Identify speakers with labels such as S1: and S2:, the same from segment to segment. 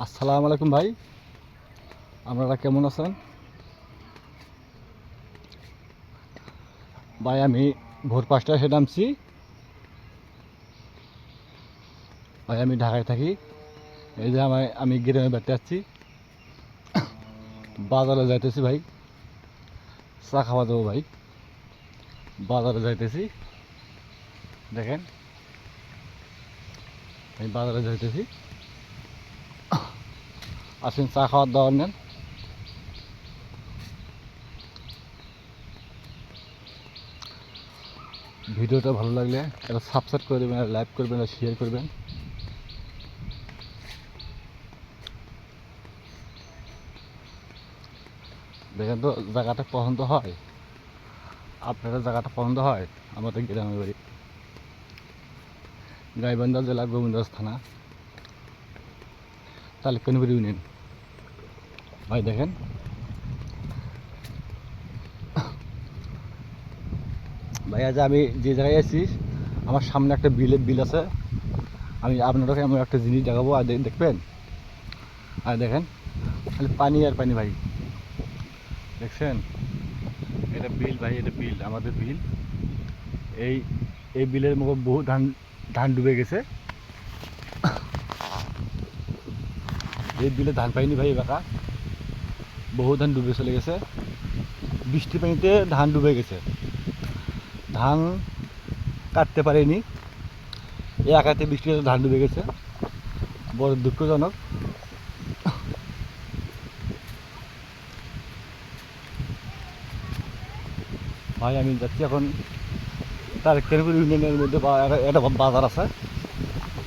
S1: আসসালামু আলাইকুম ভাই, আপনারা কেমন আছেন? ভাই আমি ভোর 5টায় এসে নামছি। ভাই আমি ঢাকায় থাকি। এই যে আমি গ্রামে বেড়াতে যাচ্ছি, বাজারে যাইতেছি ভাই, চা খাওয়া যাবো ভাই। বাজারে যাইতেছি, দেখেন আমি বাজারে যাইতেছি। আসেন চা খাওয়ার দাওয়ার নেন। ভিডিওটা ভালো লাগলে এটা সাবস্ক্রাইব করে দেবেন, আর লাইক করবেন, আর শেয়ার করবেন। দেখেন তো জায়গাটা পছন্দ হয়, আপনারা জায়গাটা পছন্দ হয়? আমাদের গ্রামের বাড়ি গাইবান্ধা জেলা, গোবিন্দগঞ্জ থানা, তালিকানপুর ইউনিয়ন। ভাই দেখেন ভাই, আজ আমি যে জায়গায় আছি আমার সামনে একটা বিল আছে। আমি আপনাদেরকে এমন একটা জিনিস দেখাবো, আর দেখবেন। আর দেখেন খালি পানি আর পানি ভাই, দেখছেন? এটা বিল ভাই, এটা বিল, আমাদের বিল। এই এই বিলের মুখে বহু ধান ধান ডুবে গেছে। এই বিলে ধান পাইনি ভাই, এবার বহু ধান ডুবে চলে গেছে। বৃষ্টি পানিতে ধান ডুবে গেছে, ধান কাটতে পারেনি। এই একাতে বৃষ্টিতে ধান ডুবে গেছে, বড় দুঃখজনক। ভাই আমি যাচ্ছি এখন তালিকানপুর ইউনিয়নের মধ্যে একটা বাজার আছে,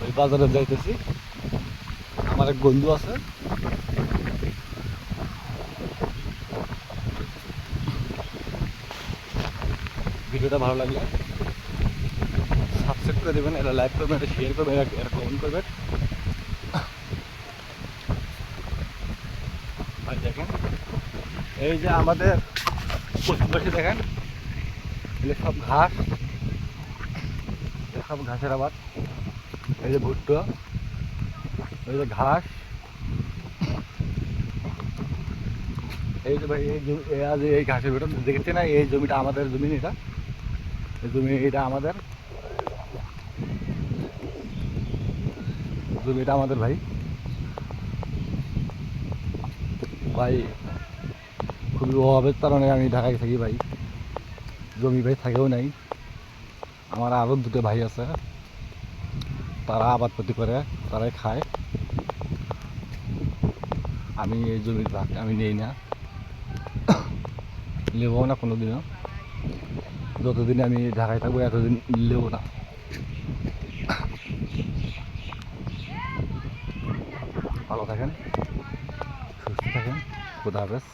S1: ওই বাজারে যাইতেছি। আমার এক বন্ধু আছে। ভিডিওটা ভালো লাগলে সাবস্ক্রাইব করে দেবেন, এটা লাইক করবেন, এটা শেয়ার করবেন, এটা কমেন্ট করবেন। ভাই দেখেন, এই যে আমাদের পশ্চিম পাশে দেখেন, এগুলো সব ঘাস, সব ঘাসের আবাদ। এই যে ভুট্টো, এই যে ঘাস। এই যে ভাই এই ঘাসের ভিতর দেখেছি না, এই জমিটা আমাদের জমি। এটা এই জমি, এটা আমাদের জমিটা আমাদের ভাই। ভাই খুবই অভাবের কারণে আমি ঢাকায় থাকি ভাই, জমি ভাই থাকেও নাই। আমার আরও দুটো ভাই আছে, তারা আবাদপাতি করে, তারাই খায়। আমি এই জমির ভাগ আমি নেই না, নেবও না কোনো দিনও। যতদিন আমি ঢাকায় থাকবো এতদিন নেবো না। ভালো থাকেন, সুস্থ থাকেন, খুদা হাফেজ।